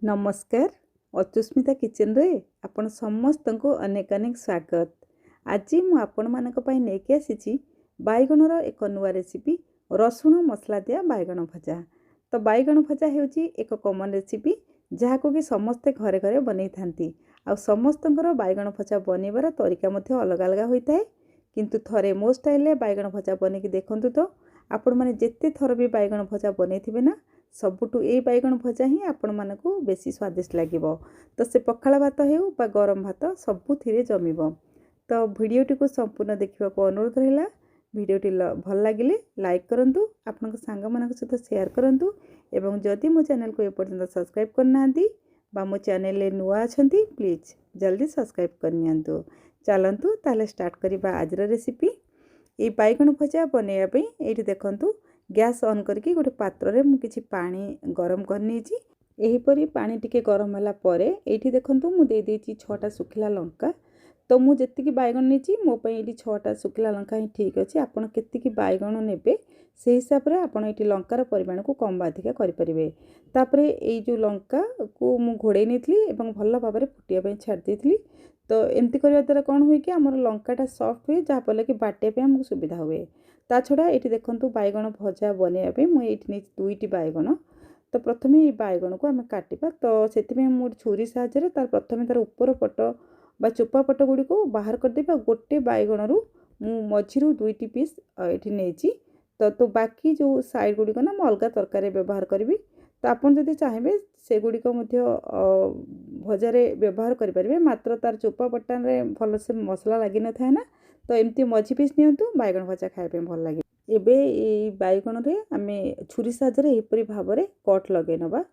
नमस्कार। अचुस्मिता किचन रे आपण समस्त को अनेक अनेक स्वागत। आज मु आपण मानक पई नेकी आसीची बैगणर एक नुआ रेसिपी रसुण मसला दिया बैगण भजा। तो बैगण भजा हेउची एक कॉमन रेसिपी जहाको कि समस्ते घरे घरे बनै थांती। आ समस्तंकर बैगण भजा बनेबार तरीका मध्ये अलग अलग होइताए, किंतु थरे मो स्टाइल बैगण भजा बने कि देखंतु तो आपण माने जेते थर भी बैगण भजा बनेथिबे ना सबुठु ए बैगण भजा ही आपण मानकु बेसी स्वादिष्ट लागिबो। तो से पखाळ भात हेउ बा गरम भात सबुथिरे जमिबो। तो भिडियोटी को संपूर्ण देखिबा को अनुरोध रहिला। भिडियोटी भल लागिले लाइक करंतु, आपनक सांग मानक सहित शेयर करंतु एवं जदि मो चैनल को एपर्यंत सब्सक्राइब करनांती बा मो चैनल ले नुआ अछंती प्लीज जल्दी सब्सक्राइब करनियंतु। चलंतु ताले स्टार्ट करिबा आजर रेसिपी। ए बैगण भजा बनैया पई एठी देखंतु गैस ऑन करके गोटे पात्र रे मु किछि पानी गरम करनी छी। एही परी पानी टिके गरम होला परे एठी देखंतु मु दे देछि 6टा सुखिला लंका। तो मु जेतिकी बैगण नेछि मो पई एठी 6टा सुखिला लंका ही ठीक अछि। आपण केतिकी बैगण नेबे से हिसाब रे आपण एठी लंकार परिमाण को कम बाधिका करि परिबे। तापरे एई जो लंका को मु घोड़े नेथली एवं भल्ला भाबरे फुटिया पई छाड़ देथली। तो एमती करबा द्वारा कोन होय कि हमर लंकाटा सॉफ्ट हुए जहा पले कि बाटे पे हमको सुविधा हुए। ता छड़ा एठी देखंतु बैगण भजा बनेया पे मु एठी ने दुईटी बैगण। तो प्रथमे ए बैगण को हम काटिबा। तो सेति में मु छुरी साहाय्य रे तार प्रथमे तार ऊपर पट बा चोपा पट गुडी को बाहर कर देबा। गोटे बैगण रु मु मझिरु दुईटी पीस एठी नेछि। तो बाकी जो साइड गुडी को ना मु अलगा तरकारी व्यवहार करबी। तो आपण जदि चाहेबे से गुडी को मध्य भजारे व्यवहार करि परिबे, मात्र तार चोपा पट्टा रे भल से मसला लागि न थाए ना। तो एमती मझी पीस नियंतु बैगण भजा खाइ पे भल लागे। एबे ए बैगण रे आमे छुरी साहाय्य रे एपरि भाबरे कट लगे नबा।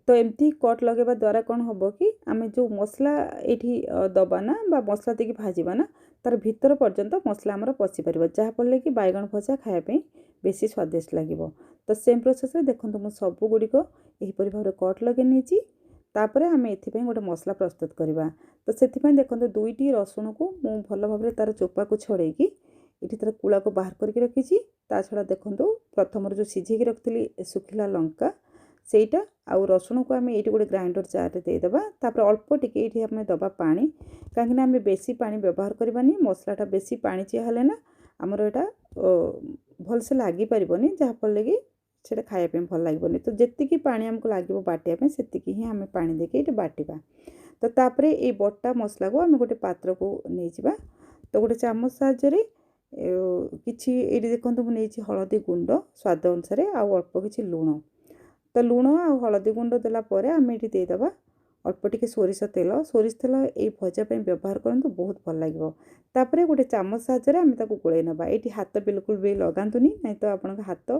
तो एमती कट लगेबा द्वारा कोन होबो कि आमे जो मसला एठी दबा ना बा मसला देकी भाजीबा ना तार भीतर पर्यंत मसला हमर पसी परिबो, जहा पले कि बैगण भजा खाइ पे बेसी स्वादिष्ट लागिबो। तो सेम प्रोसेस रे देखंतु मु सब गुडी को एही परि भाबरे कट लगे नेछि। तापरे आमे एथि पे गोटे मसला प्रस्तुत करिबा। तो सेथि पे देखंतु दुईटी रसुण को मु भल भाबरे तार चोपा को छड़ेई कि एठी तार कुला को बाहर करके रखिछि। ता छड़ा देखंतु प्रथम जो सिझे कि रखथिली सुखिला लंका सेटा आउ रसुण को आमे एठी गोटे ग्राइंडर जार रे दे देबा। तापर अल्प टिके एठी आमे दबा पानी, काहेकि ना आमे बेसी पानी व्यवहार करबानी। मसलाटा बेसी पानी चिया हले ना हमर एटा भल से लागि परिबोनी, जहा पले कि सेटा खाया पे भल लागिबोनी। तो जेतिकी पानी हमको लागिबो बाटिया पे सेतिकी ही आमे पानी देके एठी बाटिबा। तो तापरे ए बट्टा मसला को आमे गोटे पात्र को नै जिबा। तो गोटे चामच साहाय्य रे किछि एठी देखंतु मु नेछि हळदी गुंड स्वाद अनुसार आ अल्प किछि लूण। तो लूण आ हळदी गुंड देला परे आमे एठी दे दबा अल्प टिके सोरिष तेल ए भजा पे व्यवहार करंतु बहुत भल लागिबो। तापरे गोटे चामच साहाय्य रे आमे ताको गोळै नबा। एठी हाथ बिल्कुल भी लगांतुनी, नै तो आपनका हाथ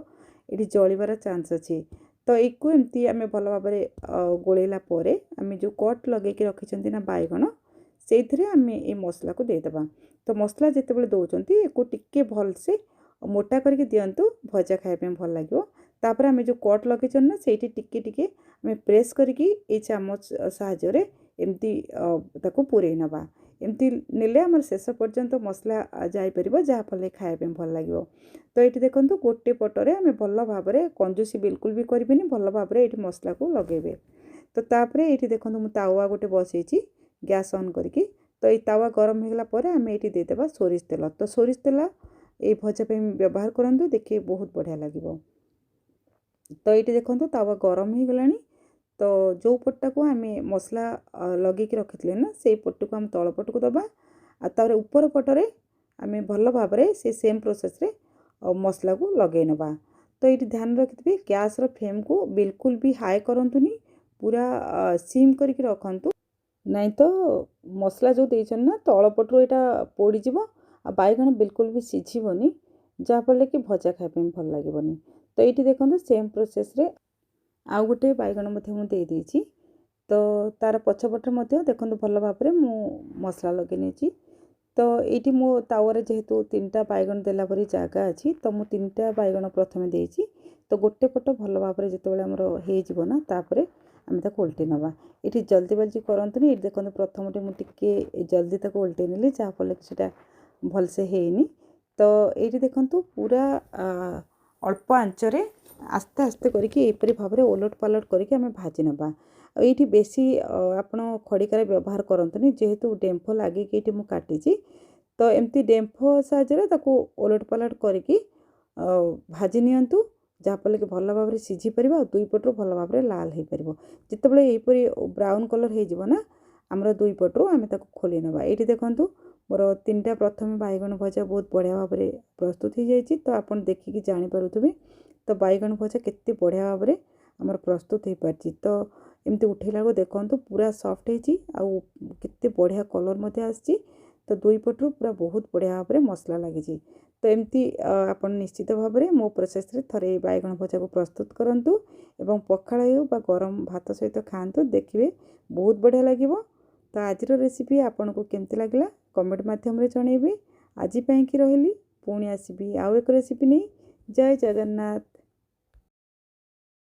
एठी जळिबार चांस अछि। तो एको एमती आमे भल भाबरे गोळैला परे आमे जो कट लगे कि रखिचंती ना बैगण सेइथिरे आमे ए मसला को दे दबा। तो मसला जेते बेले दोचंती एको टिके भल से मोटा करके दियंतु, भजा खाइ पे भल लागिबो। तापर आमे जो कट लगेचन ना सेठी टिके टिके आमे प्रेस करके ए चामच साहाय्य रे एमती ताको पुरै नबा। एमती नेले हमर शेष पर्यंत मसला जाई परिबो, जहा फले खाइ पे भल लागिबो। तो एठी देखंतु गोटे पटरे आमे भल भाबरे कंजूसी बिल्कुल भी करबेनी, भल भाबरे एठी मसला को लगेबे। तो तापरे एठी देखंतु मु तावा गोटे बसैछि गैस ऑन करके। तो ए तावा गरम हेगला परे आमे एठी दे देबा सोरिष तेल। तो सोरिष तेल ए भजा पे व्यवहार करंतु, देखि बहुत बढ़िया लागिबो। तो ये देखो तावा गरम हो गलानी। तो जो पट्टा को आम मसला लगे कि रखी ना से पट को आम तल पट को दबा। आर ऊपर पटरे आम भल भाव से सेम प्रोसेस रे मसला को लगे नबा। तो ये ध्यान रखिथे गैस रो फ्लेम को बिल्कुल भी हाई करंतुनी, पूरा सिम करके रखंतु, नहीं तो मसला जो देचन ना तल पटरू यहाँ पोड़ीज आ बैगण बिल्कुल भी सिझीबनी, जहाँफल कि भजा खाइपे भल लगे। तो ये देखो सेम प्रोसेस रे आउ गोटे बैगण मुझे देदेछि। तो तार पछपटे देखो भल भाव मु मसला लगे नहीं। तो ये मो तावर जेहेतु 3टा बैगण देला परी जगह अच्छी, तो मु 3टा बैगण प्रथमे देछि। तो गोटे पट भल भाव जिते आमर हो ना तापर आम ताको उल्टे नवा। ये जल्दी बाल्दी करंतुनी। ये देखो प्रथमटे मुझे जल्दी ताको उल्टे नेली, जहाँफल कि भलसे हैनी। तो ये देखो पूरा अल्प आंचरे आस्ते आस्ते करके एपरी भाव में ओलट पालट करके आम भाजी नवा। ये बेसी आपण खड़िकार व्यवहार करतुनि जेहेतु डेम्फ लगे ये मुझे काटी तो एमती डेम्फ साहाय्य ओलट पालट करके भाजी नियंतु जहाँफल कि भल भाव में सीझी पार दुई पटू भल भाव में लाल हो पार जितेबाला यहीपरी ब्राउन कलर हो आमर दुई पटू आम खोली नवा। ये देखूँ मोर 3टा प्रथम बैगन भजा बहुत बढ़िया भाव में प्रस्तुत हो जाए तो आप देखिकी जापे तो बैगन भजा केते बढ़िया भाव में आमर प्रस्तुत हो पार तो एमती उठेला को देखूँ पूरा सॉफ्ट हो केते बढ़िया कलर आसी तो दुई पटू पूरा बहुत बढ़िया भाव में मसला लगी तो एमती आप निश्चित भाव में मो प्रोसेस रे थरे बैगन भजा को प्रस्तुत करूँ एवं पखाड़ हो बा गरम भात सहित खातु देखिए बहुत बढ़िया लगे। तो आज रेसिपी आपन को केमती लगला कमेंट माध्यम रे जनइबे। आज कि रहिली पुणी आसबि आउ एक रेसिपी नहीं। जय जगन्नाथ।